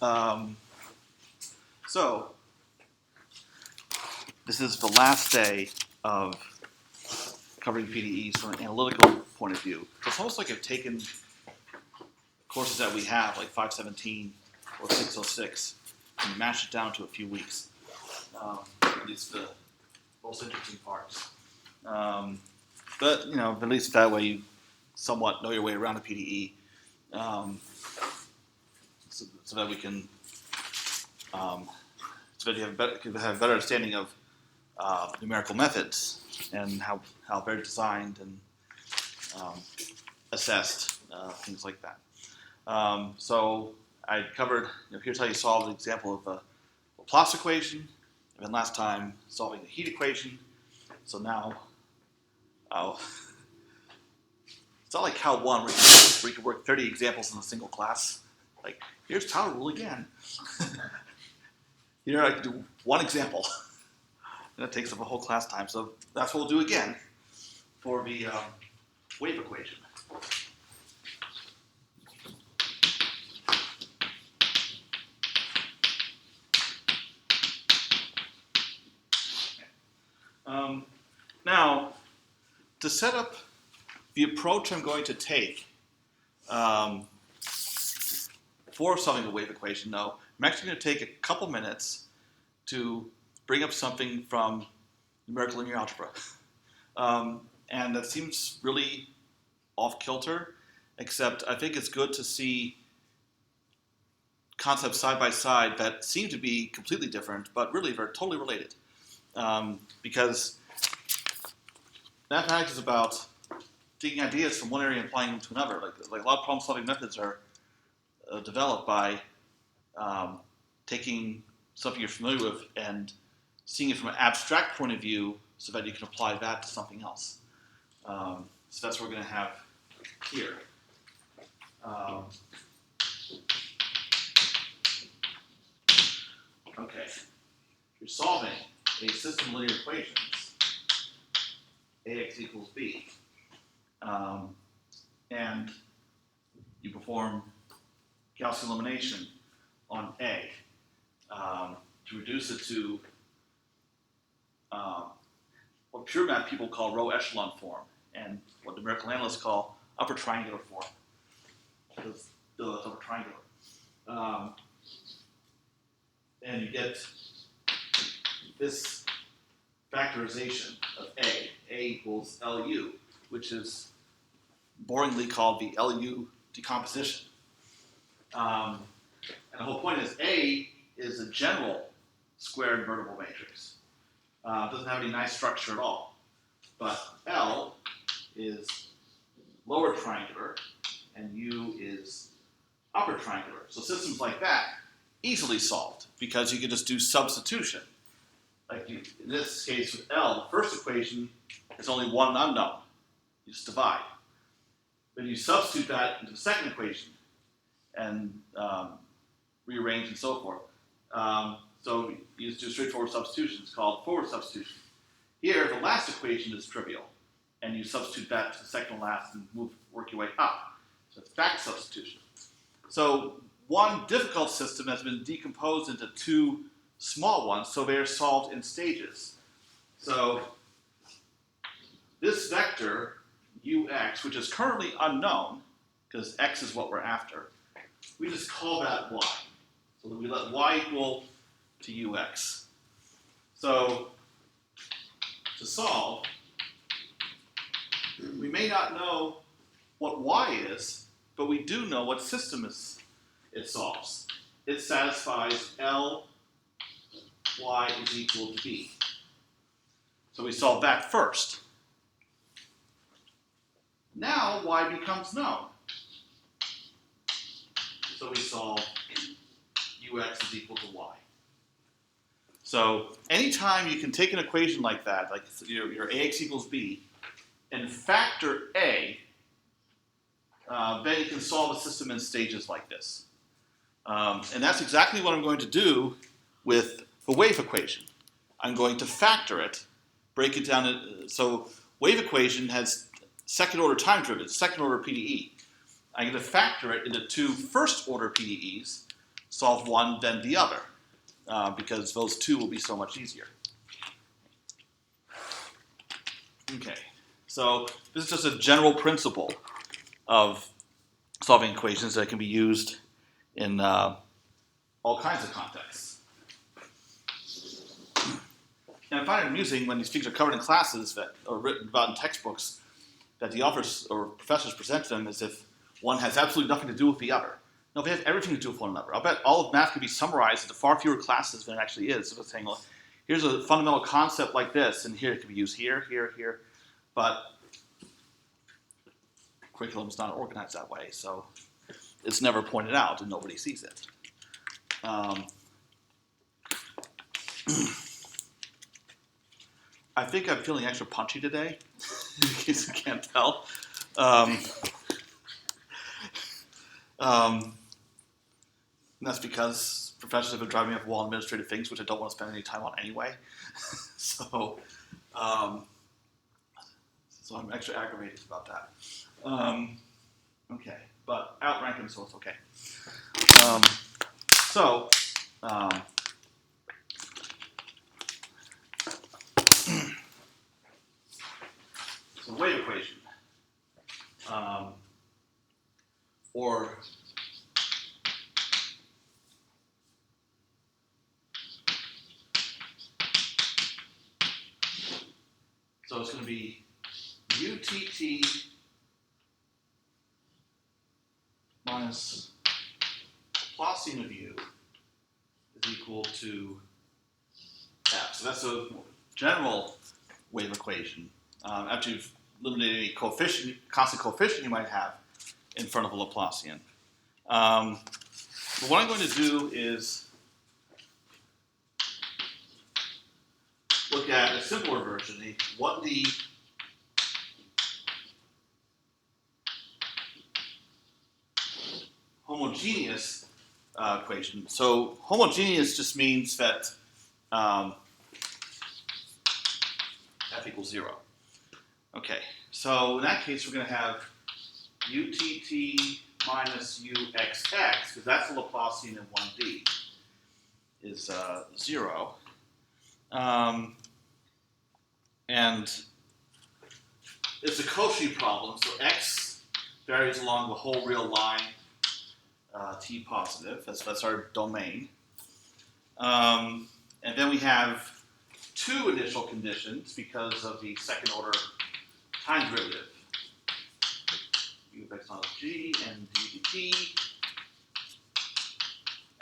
Um, so, this is the last day of covering PDEs from an analytical point of view. So it's almost like I've taken courses that we have, like 517 or 606, and mashed it down to a few weeks. At least the most interesting parts. But, at least that way you somewhat know your way around a PDE. So that we can, so that you have a better understanding of numerical methods and how they're designed and assessed, things like that. So I covered, here's how you solve an example of a Laplace equation, and then last time solving a heat equation. So now, it's not like Cal 1 where you can work 30 examples in a single class. Like, here's Taylor rule again. Here I can do one example. And it takes up a whole class time. So that's what we'll do again for the wave equation. Now, to set up the approach I'm going to take for solving the wave equation, though, I'm actually going to take a couple minutes to bring up something from numerical linear algebra. And that seems really off-kilter, except I think it's good to see concepts side by side that seem to be completely different, but really they're totally related. Because mathematics is about taking ideas from one area and applying them to another. Like a lot of problem-solving methods are developed by taking something you're familiar with and seeing it from an abstract point of view so that you can apply that to something else. So that's what we're going to have here. Okay. You're solving a system of linear equations, AX equals B. And you perform Gaussian elimination on A to reduce it to what pure math people call row echelon form, and what numerical analysts call upper triangular form. Because it's upper triangular. And you get this factorization of A. A equals LU, which is boringly called the LU decomposition. And the whole point is A is a general square invertible matrix. It doesn't have any nice structure at all. But L is lower triangular, and U is upper triangular. So systems like that, easily solved, because you can just do substitution. Like in this case with L, the first equation is only one unknown. You just divide. Then you substitute that into the second equation and rearrange and so forth. So you just do straightforward substitution. It's called forward substitution. Here, the last equation is trivial, and you substitute that to the second to last and work your way up. So it's back substitution. So one difficult system has been decomposed into two small ones, so they are solved in stages. So this vector, ux, which is currently unknown, because x is what we're after, we just call that y. So that we let y equal to ux. So to solve, we may not know what y is, but we do know what system it solves. It satisfies L, y is equal to b. So we solve that first. Now y becomes known. So we solve ux is equal to y. So anytime you can take an equation like that, like your ax equals b, and factor a, then you can solve a system in stages like this. And that's exactly what I'm going to do with the wave equation. I'm going to factor it, break it down. So wave equation has second order time derivatives, second order PDE. I'm going to factor it into two first order PDEs, solve one than the other, because those two will be so much easier. Okay, so this is just a general principle of solving equations that can be used in all kinds of contexts. And I find it amusing when these things are covered in classes that are written about in textbooks, that the authors or professors present them as if one has absolutely nothing to do with the other. No, they have everything to do with one another. I'll bet all of math can be summarized into far fewer classes than it actually is. So it's saying, well, here's a fundamental concept like this, and here it can be used here, here, here. But curriculum is not organized that way, so it's never pointed out and nobody sees it. I think I'm feeling extra punchy today, in case you can't tell. And that's because professors have been driving me up the wall on administrative things, which I don't want to spend any time on anyway. So I'm extra aggravated about that. Okay, but outrank them, so it's okay. So wave equation, or so it's going to be UTT minus Laplacian of U is equal to F. So that's a general wave equation. After you've eliminated any coefficient, constant coefficient you might have in front of a Laplacian. But what I'm going to do is look at a simpler version, the 1D homogeneous equation. So homogeneous just means that F equals 0. Okay, so in that case we're going to have UTT minus UXX, because that's the Laplacian in 1D, is 0. And it's a Cauchy problem, so x varies along the whole real line, t positive. That's our domain. And then we have two initial conditions because of the second order time derivative. U of x minus g and d dt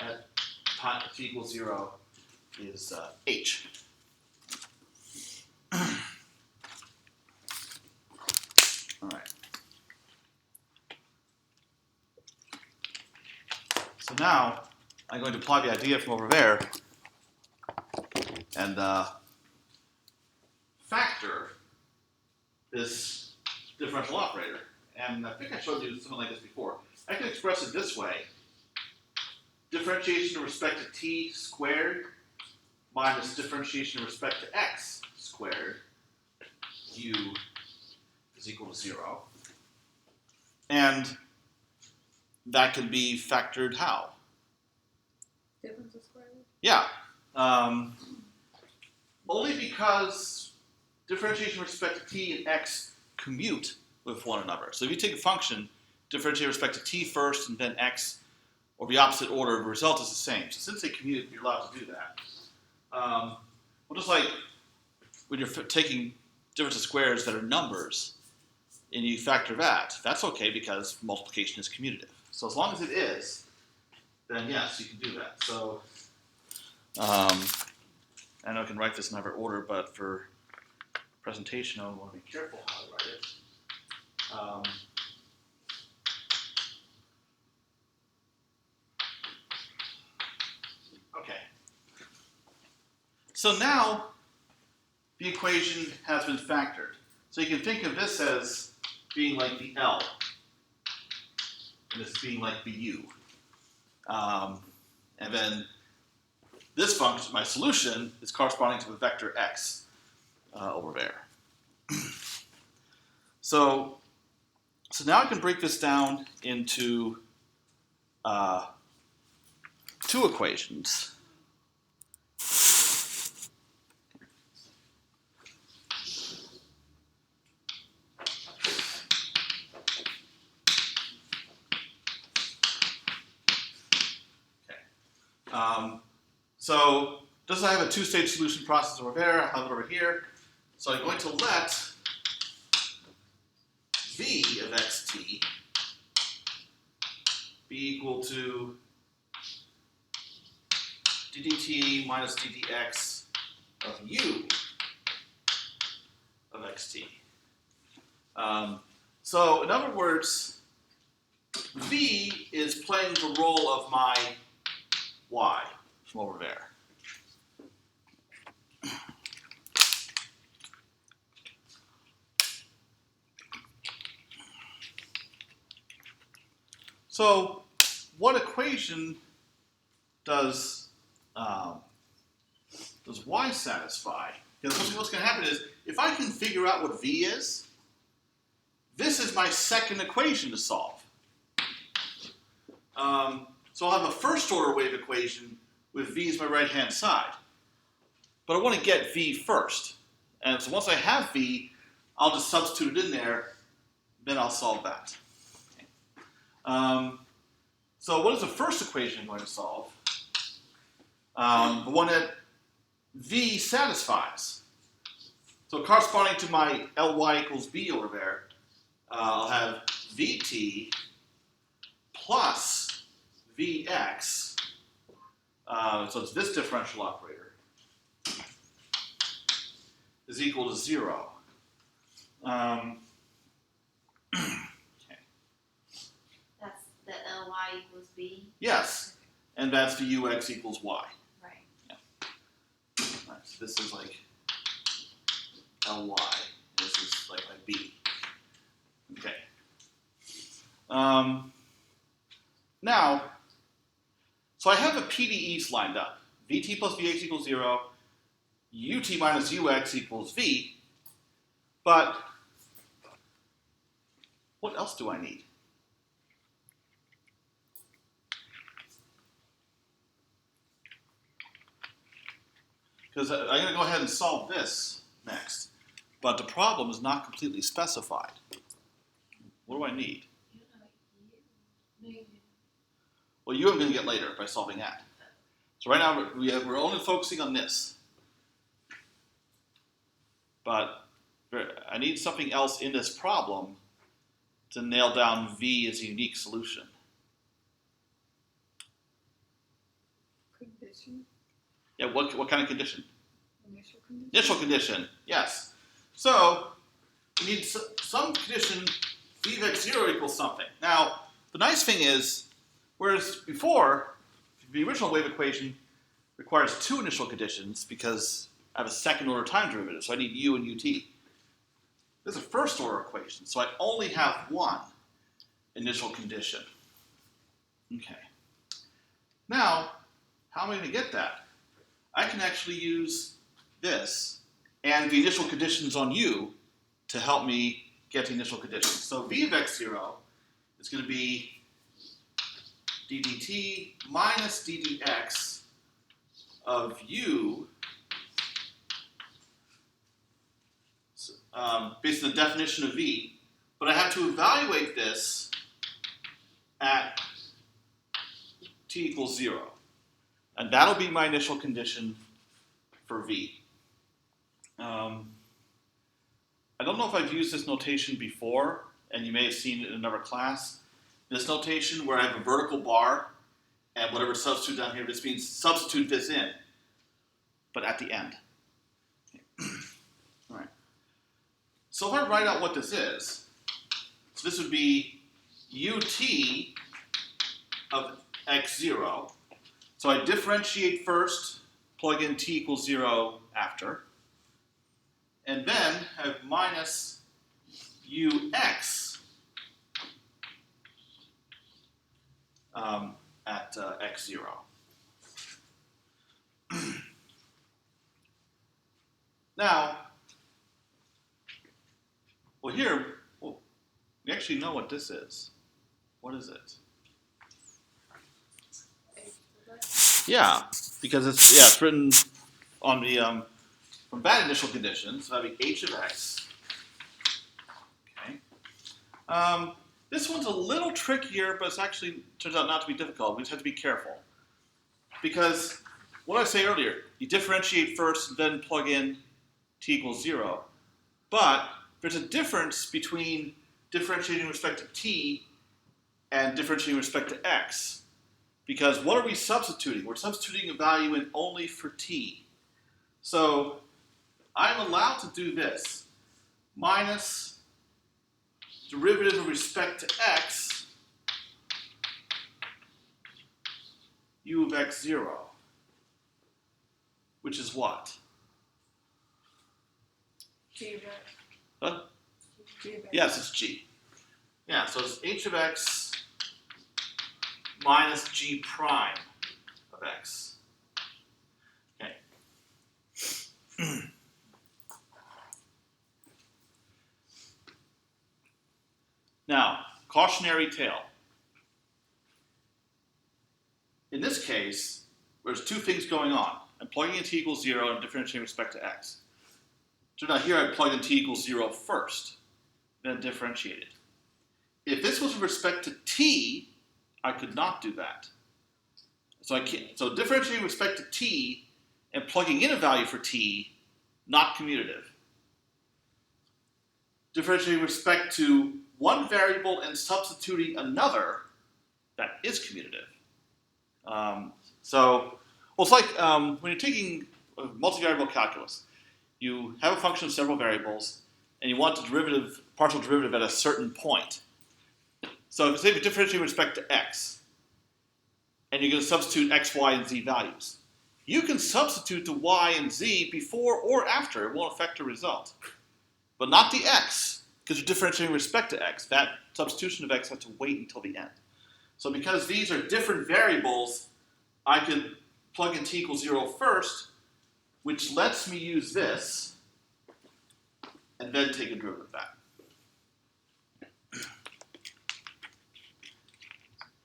at t equals 0 is h. All right. So now I'm going to apply the idea from over there and factor this differential operator. And I think I showed you something like this before. I can express it this way. Differentiation with respect to t squared minus differentiation with respect to x squared, u is equal to 0. And that can be factored how? Difference of square root? Yeah. Only because differentiation with respect to t and x commute with one another. So if you take a function, differentiate with respect to t first and then x, or the opposite order, the result is the same. So since they commute, you're allowed to do that. Well, just like when you're taking difference of squares that are numbers, and you factor that, that's okay because multiplication is commutative. So as long as it is, then yes, you can do that. So I know I can write this in other order, but for presentation, I want to be careful how I write it. Okay. So now the equation has been factored. So you can think of this as being like the L, and this being like the U. And then this function, my solution, is corresponding to the vector x over there. So now I can break this down into two equations. So just I have a two-stage solution process over there, I have it over here. So I'm going to let v of xt be equal to ddt minus ddx of u of xt. So in other words, v is playing the role of my y from over there. So what equation does y satisfy? Because what's going to happen is, if I can figure out what v is, this is my second equation to solve. So I'll have a first order wave equation with v as my right-hand side. But I want to get v first. And so once I have v, I'll just substitute it in there, then I'll solve that. So what is the first equation I'm going to solve? The one that v satisfies. So corresponding to my Ly equals b over there, I'll have vt plus vx, so it's this differential operator, is equal to 0. That's the Ly equals b? Yes, and that's the ux equals y. Right. Yeah. All right, so this is like Ly, this is like my b. Okay. Now, so I have the PDEs lined up. Vt plus Vx equals 0, ut minus ux equals v, but what else do I need? Because I'm going to go ahead and solve this next, but the problem is not completely specified. What do I need? Well, you are going to get later by solving that. So right now we're only focusing on this. But I need something else in this problem to nail down v as a unique solution. Condition? Yeah, what kind of condition? Initial condition? Initial condition, yes. So we need some condition v of x0 equals something. Now, the nice thing is, whereas before, the original wave equation requires two initial conditions because I have a second order time derivative, so I need u and ut. This is a first order equation, so I only have one initial condition. Okay. Now, how am I going to get that? I can actually use this and the initial conditions on u to help me get the initial conditions. So v of x0 is going to be ddt minus ddx of u, based on the definition of v, but I have to evaluate this at t equals 0. And that'll be my initial condition for v. I don't know if I've used this notation before, and you may have seen it in another class. This notation where I have a vertical bar, and whatever substitute down here, this means substitute this in, but at the end. All right. So if I write out what this is, so this would be ut of x0. So I differentiate first, plug in t equals 0 after, and then have minus ux at x0. Now, well here, we actually know what this is. What is it? Yeah, because it's written on the from that initial condition, so that'd be h of x. Okay. This one's a little trickier, but it's actually turns out not to be difficult. We just have to be careful because what I say earlier, you differentiate first, and then plug in t equals 0. But there's a difference between differentiating with respect to t and differentiating with respect to x. Because what are we substituting? We're substituting a value in only for t. So I'm allowed to do this. Minus derivative with respect to x, u of x0. Which is what? G of X. Huh? G of X. Yes, it's g. Yeah, so it's h of x minus g prime of x. Okay. Now, cautionary tale. In this case, there's two things going on. I'm plugging in t equals 0 and differentiating with respect to x. So now here I plug in t equals 0 first, then differentiate it. If this was with respect to t, I could not do that. So differentiating with respect to t and plugging in a value for t, not commutative. Differentiating with respect to one variable and substituting another, that is commutative. It's like when you're taking multivariable calculus, you have a function of several variables, and you want the partial derivative at a certain point. So if you differentiate with respect to x, and you're going to substitute x, y, and z values, you can substitute the y and z before or after. It won't affect the result. But not the x, because you're differentiating with respect to x. That substitution of x has to wait until the end. So because these are different variables, I could plug in t equals 0 first, which lets me use this, and then take a derivative of that.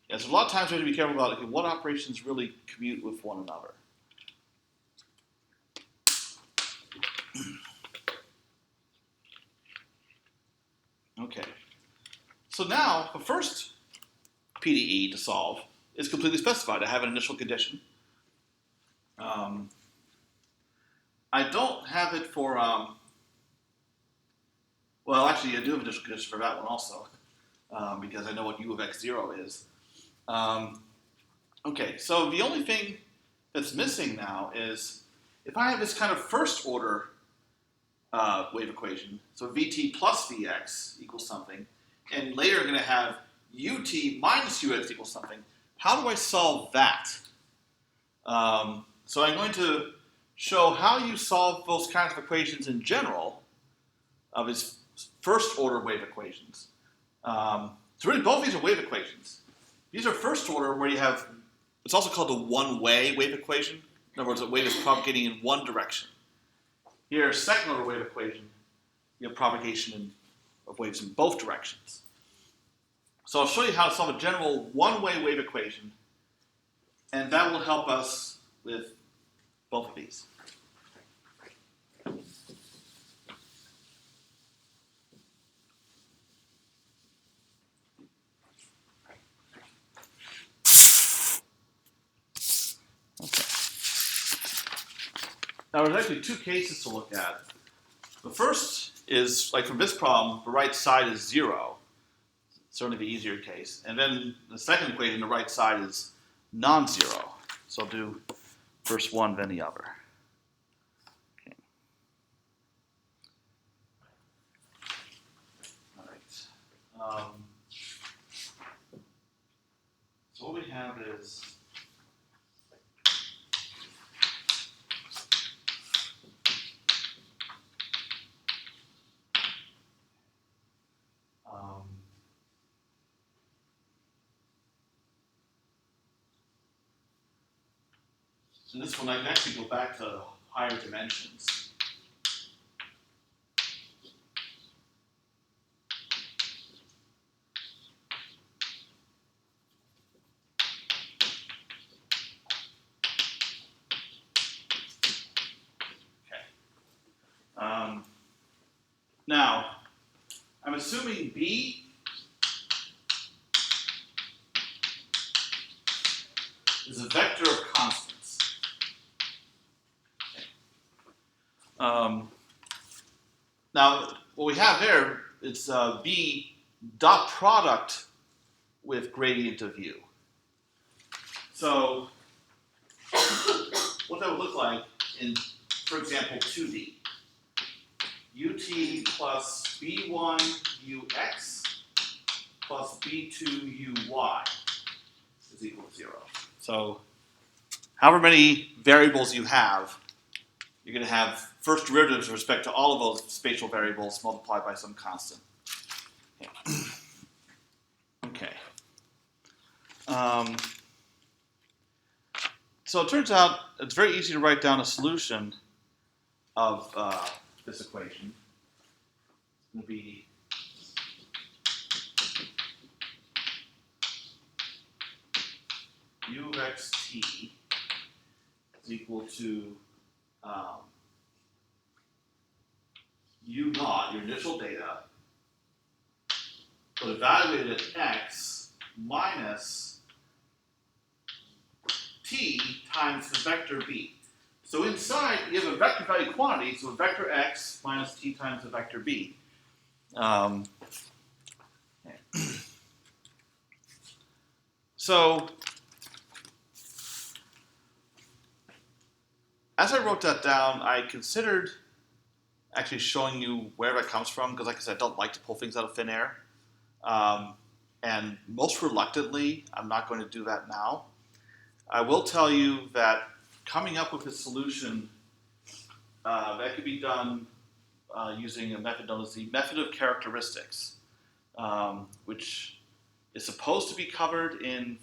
Yeah, so a lot of times we have to be careful about what operations really commute with one another. Okay, so now the first PDE to solve is completely specified. I have an initial condition. I don't have it for, well, actually, I do have an initial condition for that one also, because I know what u of x0 is. Okay, so the only thing that's missing now is if I have this kind of first order wave equation, so vt plus vx equals something, and later I'm going to have ut minus ux equals something, how do I solve that? So I'm going to show how you solve those kinds of equations in general, of his first order wave equations. So really both of these are wave equations. These are first order where you have, it's also called a one-way wave equation. In other words, a wave is propagating in one direction. Here, second order wave equation, you have propagation of waves in both directions. So I'll show you how to solve a general one-way wave equation, and that will help us with both of these. Okay. Now there's actually two cases to look at. The first is, like from this problem, the right side is 0. Certainly the easier case. And then the second equation, the right side is non-zero. So I'll do first one, then the other. Okay. All right. So what we have is so this one I can actually go back to higher dimensions. Now, I'm assuming B is a vector of constants. Now, what we have here is B dot product with gradient of U. So, what that would look like in, for example, 2D. UT plus B1UX plus B2UY is equal to 0. So, however many variables you have, you're going to have first derivatives with respect to all of those spatial variables multiplied by some constant. Okay. So it turns out it's very easy to write down a solution of this equation. It's going to be U of xt is equal to U naught, your initial data, but evaluated at x minus t times the vector b. So inside, you have a vector value quantity, so a vector x minus t times the vector b. So, as I wrote that down, I considered actually showing you where that comes from, because like I said, I don't like to pull things out of thin air. And most reluctantly, I'm not going to do that now. I will tell you that coming up with a solution that could be done using a method known as the method of characteristics, which is supposed to be covered in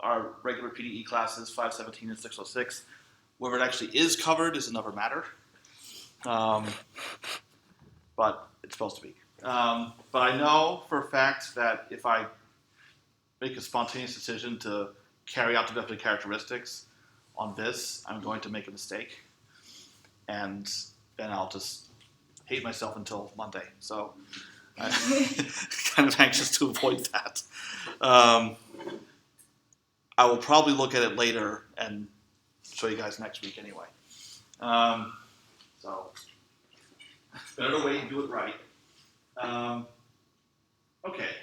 our regular PDE classes 517 and 606. Whether it actually is covered is another matter, but it's supposed to be. But I know for a fact that if I make a spontaneous decision to carry out the method of characteristics on this, I'm going to make a mistake, and then I'll just hate myself until Monday. So I'm kind of anxious to avoid that. I will probably look at it later and show you guys next week anyway. So better to wait and do it right. Okay.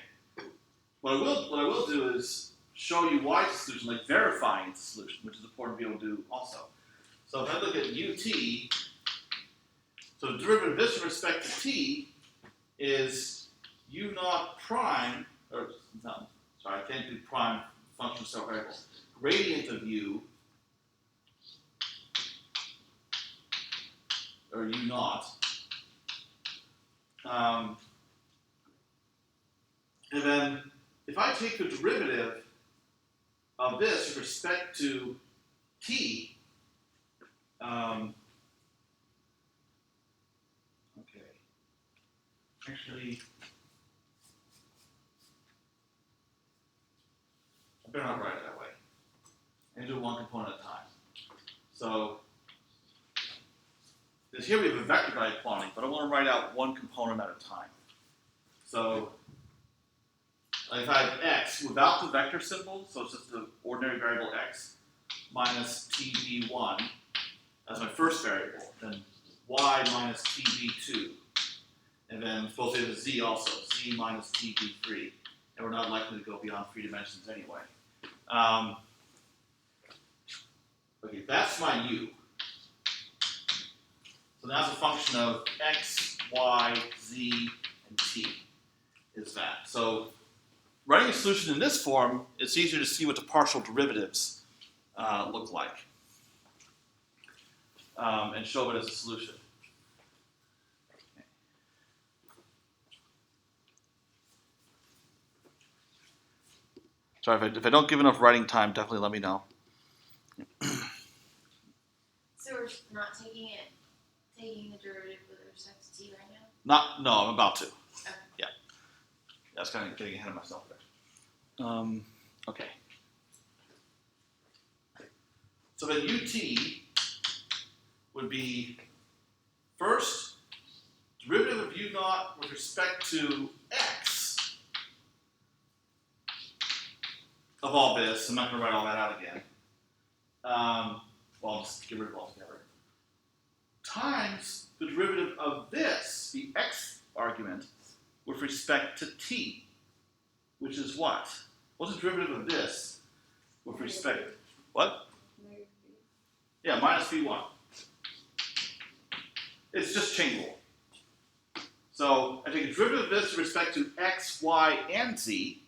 What I will do is show you why it's a solution, like verifying it's a solution, which is important to be able to do also. So if I look at UT, so the derivative of this with respect to t is U naught prime, or no, sorry, I can't do prime function of several variables. Gradient of U, or U naught. And then if I take the derivative of this with respect to t, okay, actually, I better not write it that way. I need to do one component at a time. So, here we have a vector value quantity, but I want to write out one component at a time. So, if I have x without the vector symbol, so it's just the ordinary variable x, minus tb1 as my first variable, then y minus tb2, and then I'm supposed to have a z also, z minus tb3, and we're not likely to go beyond 3 dimensions anyway. Okay, that's my u. So that's a function of x, y, z, and t is that. So writing a solution in this form, it's easier to see what the partial derivatives look like and show it as a solution. Okay. Sorry, if I don't give enough writing time, definitely let me know. So we're not taking the derivative with respect to t right now? No, I'm about to. Okay. Yeah. That's kind of getting ahead of myself there. Okay. So then UT would be first derivative of U naught naught with respect to x of all this, I'm not going to write all that out again. Well, I'll just get rid of it altogether. Times the derivative of this, the x argument, with respect to t, which is what? What's the derivative of this with respect? What? Yeah, minus v1. It's just chain rule. So I take a derivative of this with respect to x, y, and z.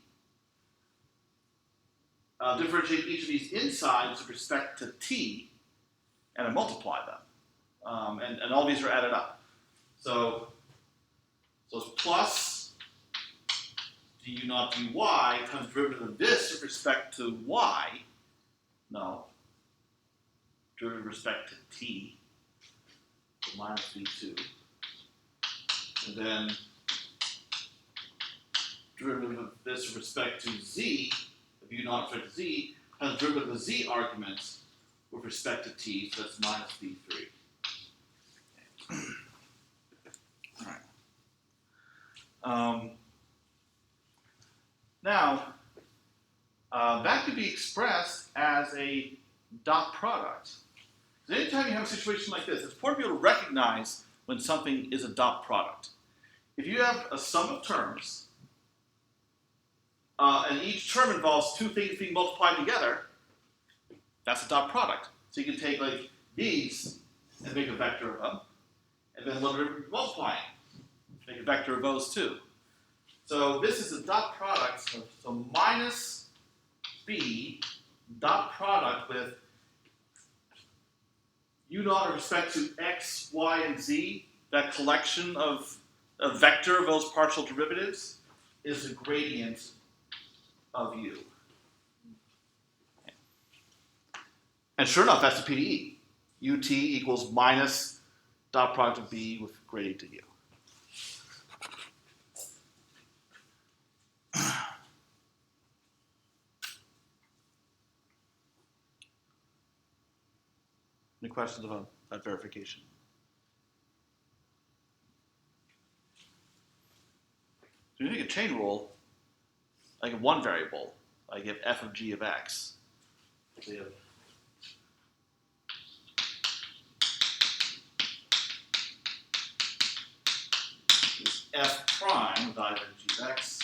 Differentiate each of these insides with respect to t, and I multiply them. And all these are added up. So it's plus du naught dy times derivative of this with respect to y. No. Derivative with respect to t. So minus v2. And then derivative of this with respect to z, of u naught with respect to z, times derivative of the z argument with respect to t, so that's minus v3. Alright. Now, that could be expressed as a dot product. So anytime you have a situation like this, it's important to be able to recognize when something is a dot product. If you have a sum of terms, and each term involves two things being multiplied together, that's a dot product. So you can take like these and make a vector of them, and then when we're multiplying, make a vector of those too. So this is a dot product, so minus b dot product with u naught with respect to x, y, and z, that collection of a vector of those partial derivatives is the gradient of u. And sure enough, that's the PDE. ut equals minus dot product of b with gradient of u. Any questions about that verification? So when you take a chain rule, I give one variable. I give f of g of x. So you have this f prime with either g of x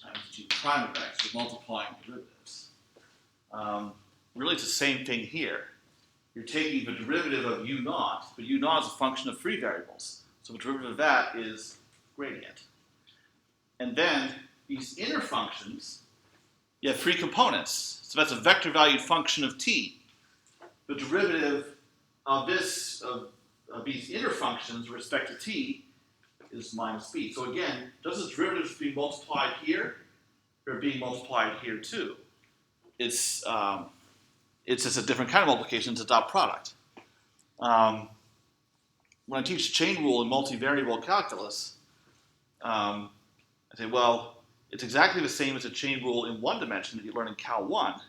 times g prime of x with multiplying derivatives. Really, it's the same thing here. You're taking the derivative of u naught, but u naught is a function of three variables. So the derivative of that is gradient. And then these inner functions, you have three components. So that's a vector valued function of t. The derivative of this, of these inner functions with respect to t is minus b. So again, does the derivatives being multiplied here, or being multiplied here too? It's just a different kind of multiplication. It's a dot product. When I teach chain rule in multivariable calculus, I say, well, it's exactly the same as a chain rule in one dimension that you learn in Cal 1.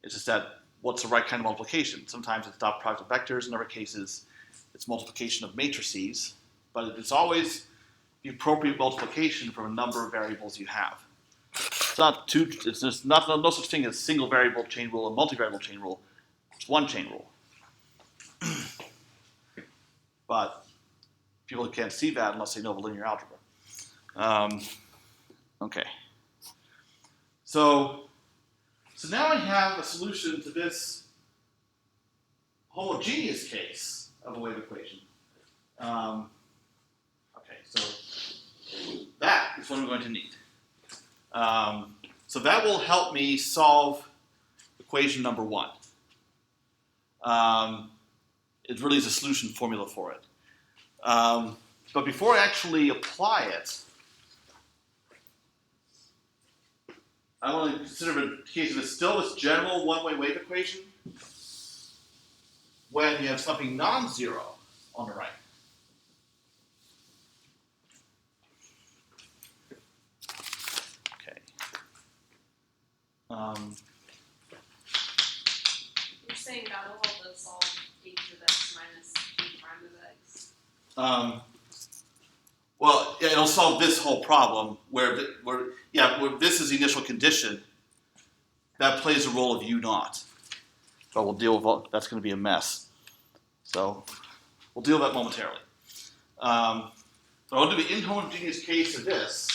It's just that what's the right kind of multiplication? Sometimes it's dot product of vectors. In other cases, it's multiplication of matrices. But it's always the appropriate multiplication for a number of variables you have. It's just no such thing as single variable chain rule and multivariable chain rule. It's one chain rule. But people can't see that unless they know the linear algebra. Okay. So now I have a solution to this homogeneous case of a wave equation. Okay, so that is what I'm going to need. So that will help me solve equation number 1. It really is a solution formula for it. But before I actually apply it, I want to consider the case of it's still this general one-way wave equation when you have something non-zero on the right. Okay. You're saying that'll help us solve h of x minus b prime of x. Well, yeah, it'll solve this whole problem where this is the initial condition. That plays a role of U naught. But we'll deal with that's going to be a mess. So we'll deal with that momentarily. So I want to do the inhomogeneous case of this.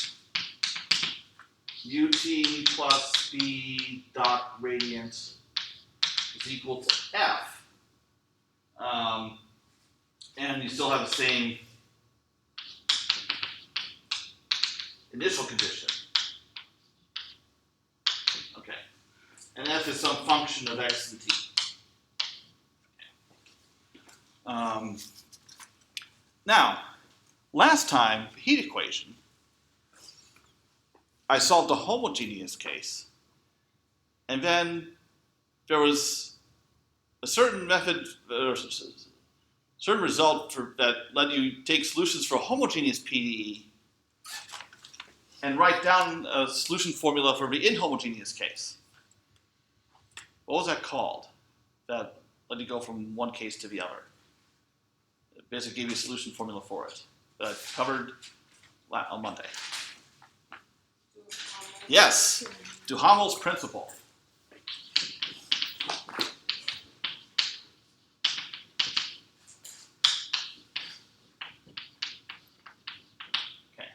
Ut plus b dot radiant is equal to f. And you still have the same initial condition. Okay. And f is some function of x and t. Now, last time, the heat equation, I solved a homogeneous case, and then there was a certain method, or certain result that let you take solutions for a homogeneous PDE and write down a solution formula for the inhomogeneous case. What was that called? That let you go from one case to the other. It basically gave you a solution formula for it that I covered on Monday. Yes, Duhamel's principle. Okay.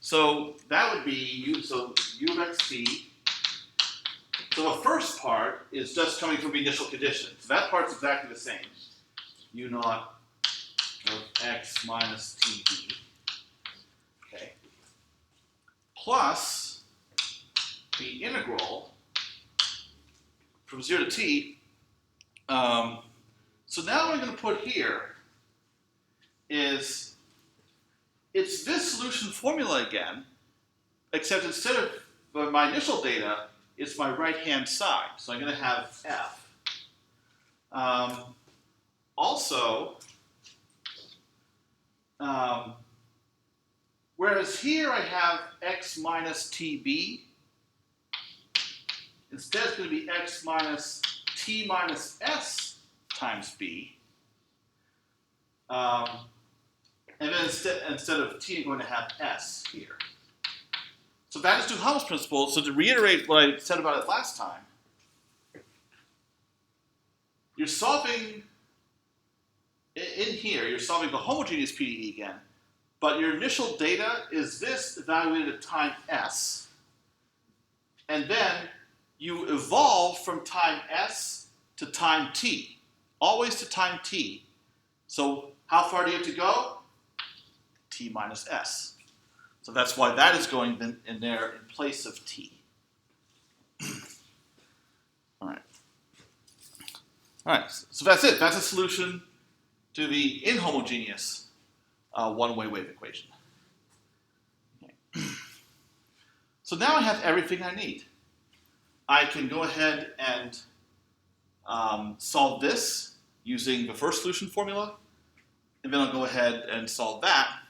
So that would be U of xt. So the first part is just coming from the initial condition. So that part's exactly the same. U naught of x minus tb. Okay. Plus the integral from 0 to t. So now what I'm going to put here is it's this solution formula again, except instead of my initial data, it's my right-hand side. So I'm going to have f. Also, whereas here I have x minus tb, instead it's going to be x minus t minus s times b. And then instead of t, I'm going to have s here. So that is Duhamel's principle. So to reiterate what I said about it last time, you're solving, in here, you're solving the homogeneous PDE again, but your initial data is this evaluated at time s. And then you evolve from time s to time t, always to time t. So how far do you have to go? T minus s. So that's why that is going in there in place of t. All right. All right, so that's it. That's a solution to the inhomogeneous one-way wave equation. Okay. So now I have everything I need. I can go ahead and solve this using the first solution formula, and then I'll go ahead and solve that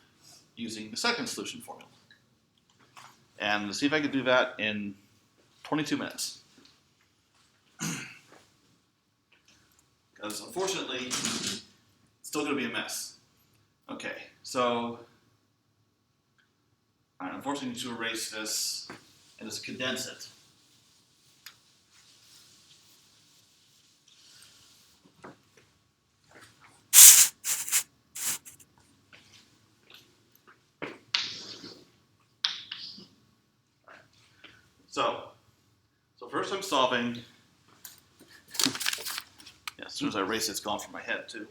using the second solution formula. And let's see if I can do that in 22 minutes. Because unfortunately, it's still going to be a mess. Okay, so unfortunately, I need to erase this and just condense it. So first I'm solving. Yeah, as soon as I erase it, it's gone from my head too.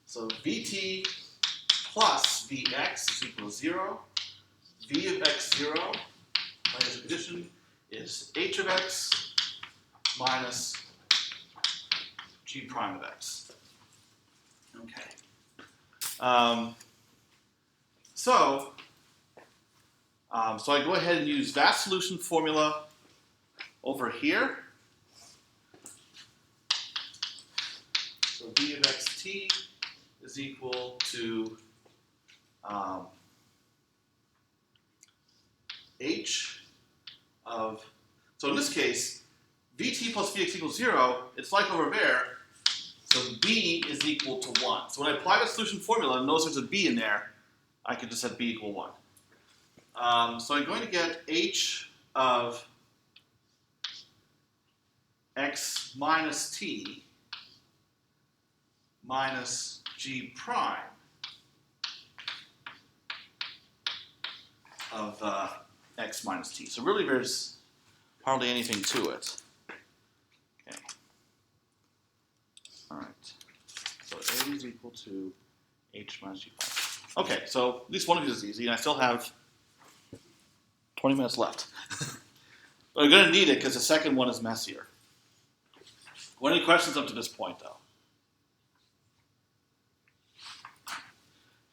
So Vt plus Vx is equal to 0. V of x0, my initial condition, is h of x minus g prime of x. Okay. So I go ahead and use that solution formula over here. So v of xt is equal to h of, so in this case, vt plus vx equals 0, it's like over there, So b is equal to 1. So when I apply the solution formula, and notice there's a b in there, I can just set b equal 1. So I'm going to get h of x minus t minus g prime of x minus t. So really there's hardly anything to it. Okay. All right. So a is equal to h minus g prime. Okay, so at least one of these is easy, and I still have 20 minutes left. But I'm going to need it because the second one is messier. Any questions up to this point, though?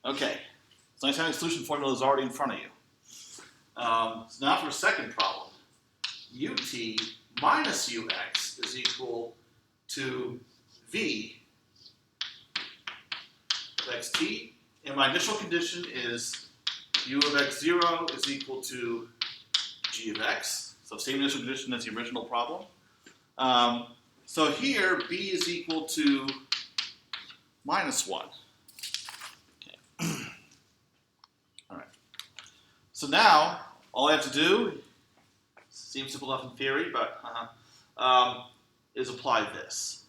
Okay, so nice having the solution formula is already in front of you. So now for a second problem. Ut minus ux is equal to v of xt. And my initial condition is u of x0 is equal to g of x. So same initial condition as the original problem. So here, b is equal to minus 1. Okay. All right. So now, all I have to do, seems simple enough in theory, but is apply this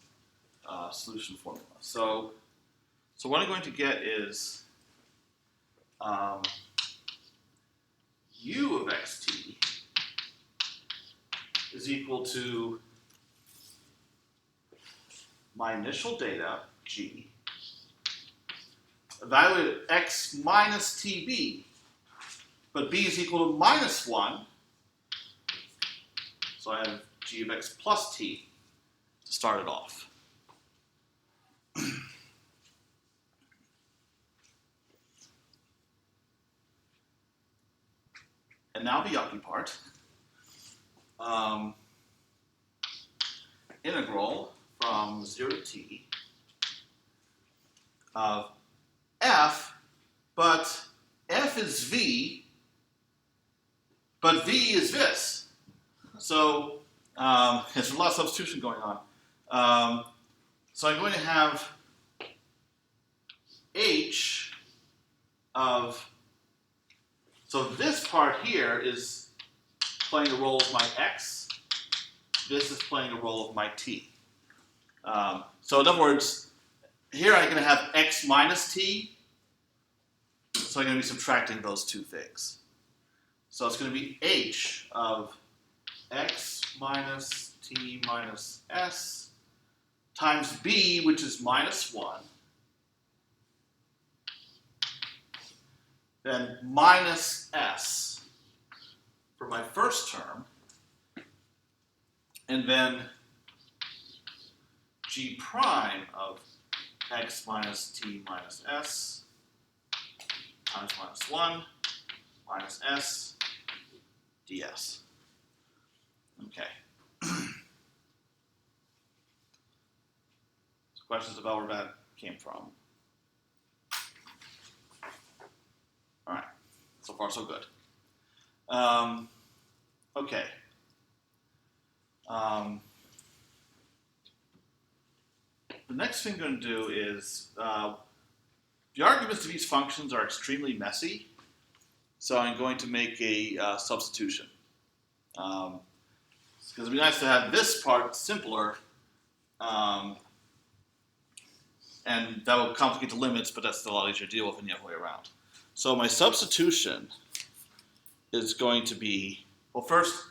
solution formula. So what I'm going to get is u of xt is equal to my initial data, g, evaluated at x minus tb, but b is equal to minus 1, so I have g of x plus t to start it off. And now the yucky part. Integral from 0 to t of f, but f is v, but v is this. So there's a lot of substitution going on. So I'm going to have h of, so this part here is playing the role of my x. This is playing the role of my t. So in other words, here I'm going to have x minus t. So I'm going to be subtracting those two things. So it's going to be h of x minus t minus s times b, which is minus 1. Then minus s for my first term. And then g prime of x minus t minus s times minus 1 minus s ds. Okay. So questions about where that came from? All right. So far, so good. Okay. The next thing I'm going to do is the arguments to these functions are extremely messy, so I'm going to make a substitution. Because it'd be nice to have this part simpler, and that will complicate the limits, but that's still a lot easier to deal with than the other way around. So my substitution is going to be, well, first,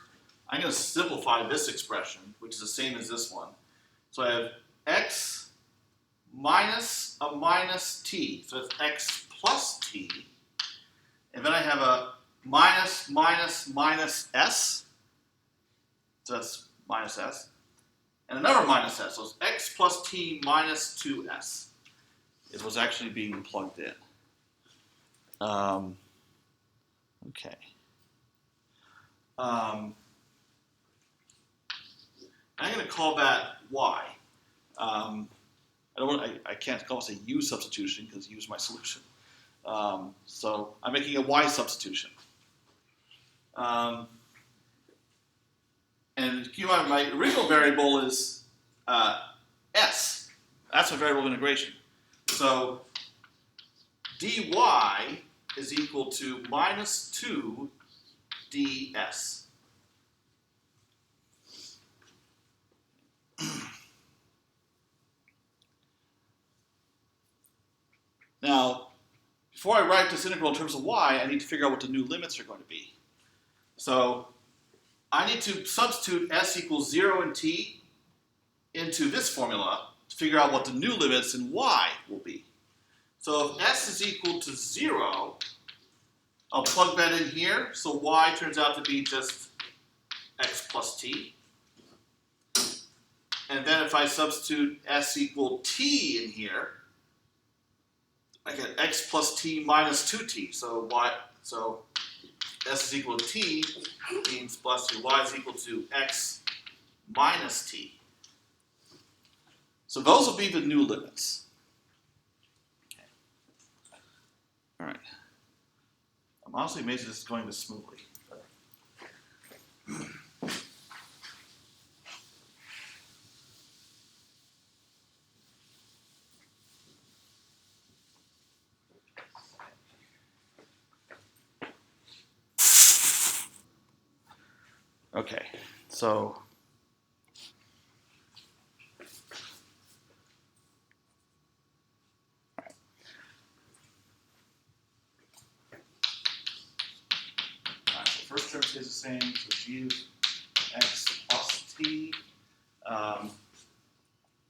I'm going to simplify this expression, which is the same as this one. So I have x minus a minus t, so it's x plus t, and then I have a minus minus minus s, so that's minus s, and another minus s, so it's x plus t minus 2s is what's actually being plugged in. Okay. I'm going to call that y. I can't call it a u substitution because u is my solution. So I'm making a y substitution. And keep in mind, my original variable is s. That's my variable of integration. So dy is equal to minus 2 ds. Now, before I write this integral in terms of y, I need to figure out what the new limits are going to be. So I need to substitute s equals 0 and t into this formula to figure out what the new limits in y will be. So if s is equal to 0, I'll plug that in here. So y turns out to be just x plus t. And then if I substitute s equal t in here, I get x plus t minus 2t. So s is equal to t means plus y is equal to x minus t. So those will be the new limits. All right. I'm honestly amazed this is going this smoothly. Okay, so first term stays the same, so g of x plus t.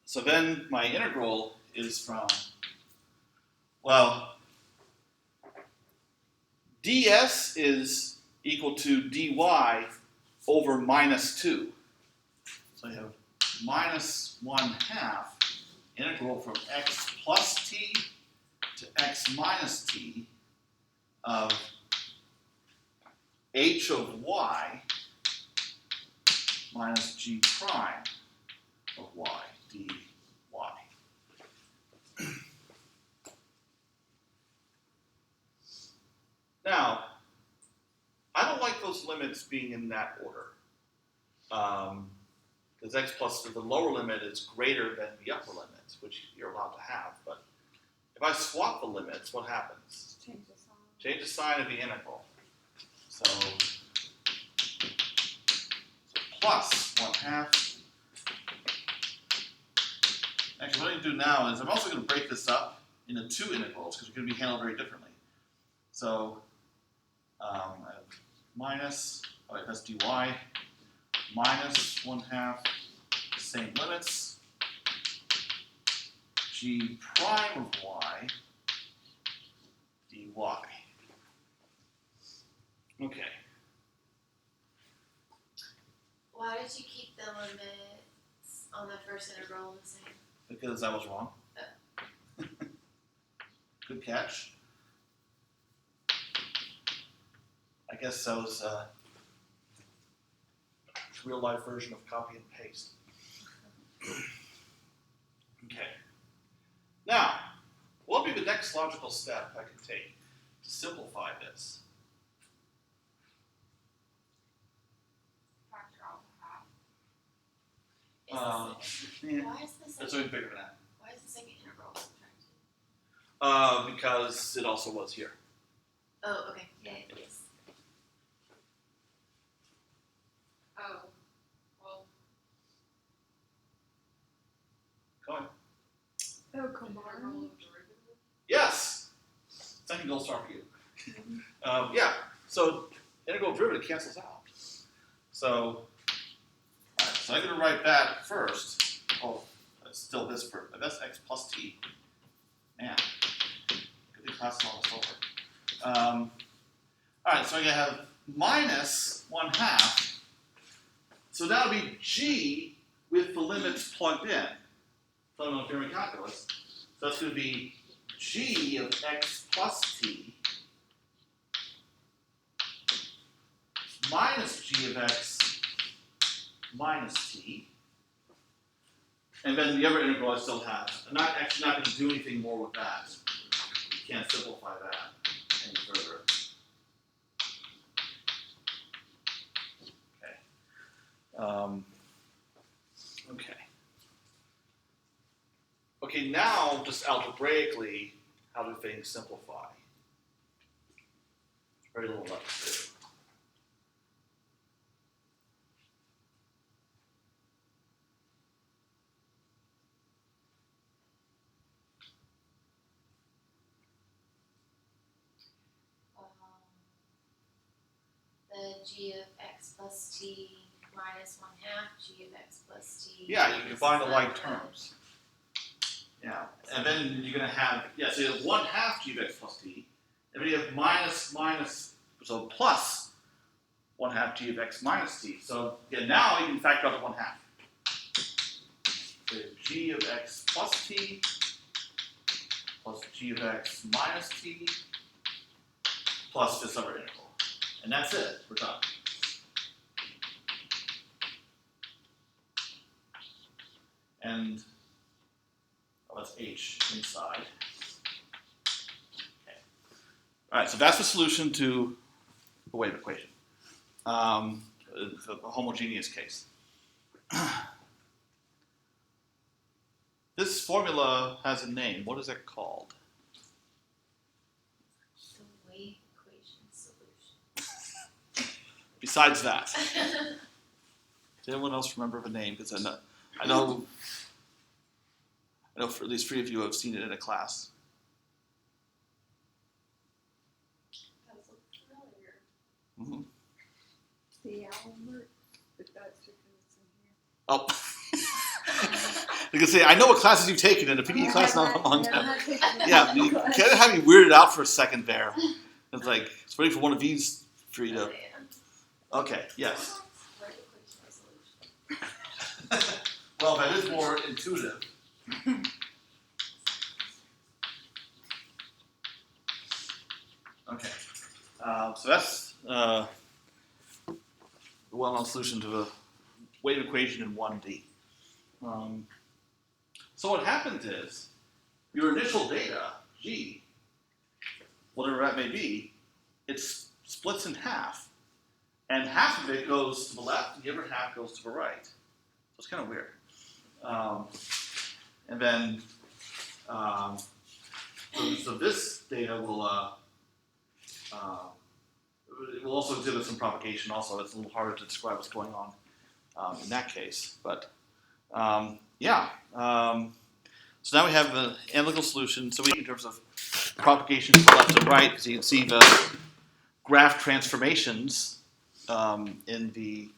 So then my integral is from, well, ds is equal to dy over minus 2. So I have minus 1/2 integral from x plus t to x minus t of h of y minus g prime of y dy. Now, I don't like those limits being in that order. Because x plus the lower limit is greater than the upper limit, which you're allowed to have. But if I swap the limits, what happens? Change the sign. Change the sign of the integral. So plus 1/2. Actually, what I need to do now is I'm also going to break this up into 2 integrals because they're going to be handled very differently. So I have minus, that's dy, minus 1/2, same limits, g prime of y, dy. Okay. Why did you keep the limits on the first integral the same? Because I was wrong. Good catch. I guess that was a real life version of copy and paste. Okay. Now, what would be the next logical step I could take to simplify this? Factor out half. Yeah, Why is the that's second? something bigger than that. Why is the second integral subtracted? Because it also was here. Oh, okay. Yeah, it is. Oh, well, Go on. oh, combine. Yes! Second gold star for you. Yeah, so integral derivative cancels out. So, all right, so I'm going to write that first. Oh, that's still this first, but that's x plus t. Man, good thing class is almost over. All right, so I have minus 1/2. So that'll be g with the limits plugged in. So I'm going to do calculus. So that's going to be g of x plus t minus g of x minus t. And then the other integral I still have. I'm not going to do anything more with that. You can't simplify that any further. Okay. Okay. Okay, now just algebraically, how do things simplify? Very little left to do. The g of x plus t minus 1/2 g of x plus t. Yeah, you combine the like terms. Yeah, and then you're going to have, yeah, so you have 1/2 g of x plus t, and then you have minus, so plus 1/2 g of x minus t. So yeah, now you can factor out the 1/2. So you have g of x plus t plus g of x minus t plus this other integral. And that's it, we're done. And that's h inside. Okay. All right, so that's the solution to the wave equation, the homogeneous case. This formula has a name. What is it called? The wave equation solution. Besides that, does anyone else remember the name? Because I know for at least 3 of you have seen it in a class. That's familiar. Mm-hmm. The Albert, but that's because it's in here. Oh, you can say I know what classes you've taken in a PE class not a long time. Yeah, you kind of have me weirded out for a second there. It's like it's waiting for one of these three to. Okay, yes. Wave equation solution. Well, that is more intuitive. Okay, so that's the well-known solution to the wave equation in 1D. So what happens is your initial data, G, whatever that may be, it splits in half. And half of it goes to the left, and the other half goes to the right. So it's kind of weird. And then, so this data will it will also exhibit some propagation. Also, it's a little harder to describe what's going on in that case. But yeah, so now we have an analytical solution. So we, in terms of propagation from left and right, because you can see the graph transformations in the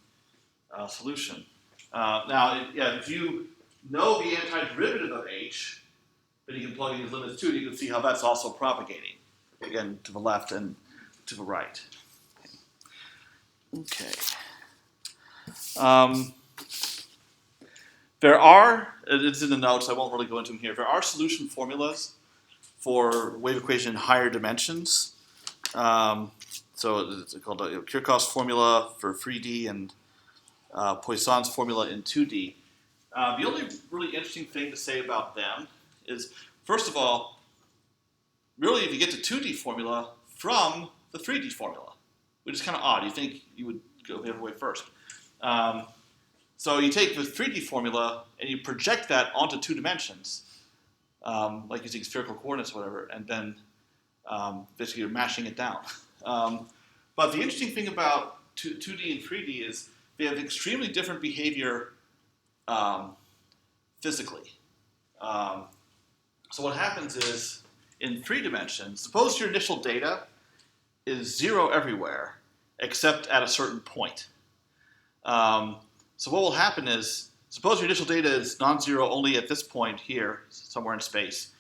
solution. Now, if you know the antiderivative of h, then you can plug in these limits too, and you can see how that's also propagating, again, to the left and to the right. Okay. There are, it's in the notes, I won't really go into them here, there are solution formulas for wave equation in higher dimensions. So it's called a Kirchhoff's formula for 3D and Poisson's formula in 2D. The only really interesting thing to say about them is, first of all, really if you get to 2D formula from the 3D formula, which is kind of odd. You think you would go the other way first. So you take the 3D formula and you project that onto 2 dimensions, like using spherical coordinates or whatever, and then basically you're mashing it down. But the interesting thing about 2D and 3D is they have extremely different behavior physically. So what happens is, in 3 dimensions, suppose your initial data is 0 everywhere, except at a certain point. So what will happen is, suppose your initial data is non-zero only at this point here, somewhere in space,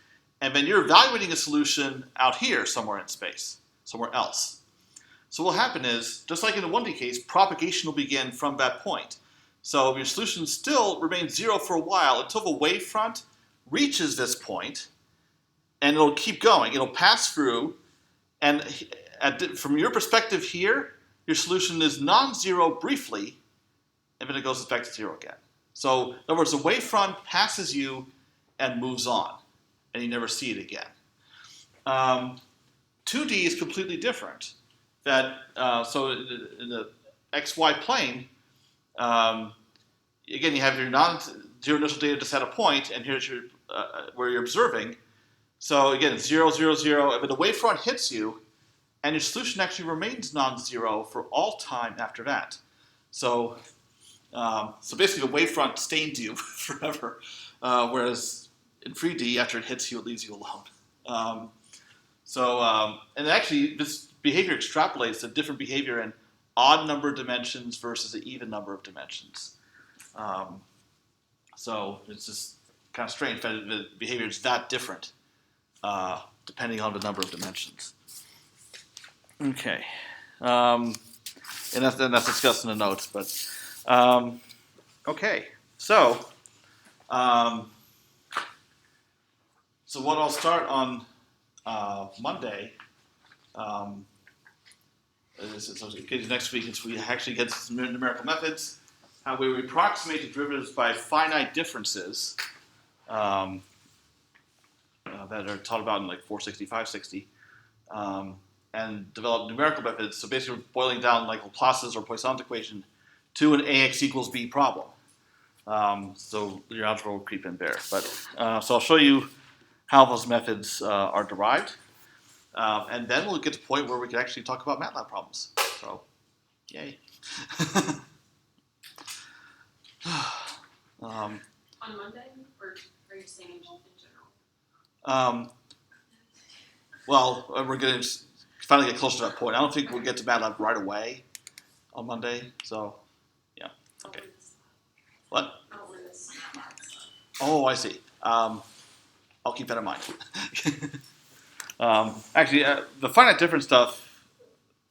and then you're evaluating a solution out here somewhere in space, somewhere else. So what will happen is, just like in the 1D case, propagation will begin from that point. So your solution still remains 0 for a while until the wavefront reaches this point, and it'll keep going. It'll pass through, and from your perspective here, your solution is non-zero briefly, and then it goes back to 0 again. So in other words, the wavefront passes you and moves on, and you never see it again. 2D is completely different. So in the XY plane, again, you have your your initial data just had a point, and here's your where you're observing. So again, it's 0, 0, 0. But the wavefront hits you, and your solution actually remains non-zero for all time after that. So, so basically, the wavefront stains you forever, whereas in 3D, after it hits you, it leaves you alone. And actually, this behavior extrapolates to different behavior in odd number of dimensions versus an even number of dimensions. So it's just kind of strange that the behavior is that different depending on the number of dimensions. Okay. And that's discussed in the notes, but okay. So what I'll start on Monday next week is we actually get some numerical methods, how we approximate the derivatives by finite differences that are taught about in like 460, 560, and develop numerical methods. So basically, we're boiling down like Laplace's or Poisson's equation to an AX equals B problem. So your algebra will creep in there. But so I'll show you how those methods are derived. And then we'll get to the point where we can actually talk about MATLAB problems. So, yay. On Monday, or are you saying in general? Well, we're going to finally get closer to that point. I don't think we'll get to MATLAB right away on Monday. So, yeah. Okay. What? I don't want this MATLAB stuff. Oh, I see. I'll keep that in mind. Actually, the finite difference stuff,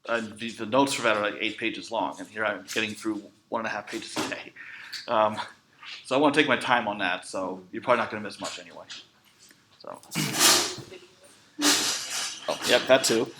the notes for that are like 8 pages long, and here I'm getting through 1.5 pages a day. So I want to take my time on that, so you're probably not going to miss much anyway. So, oh, yep, that too.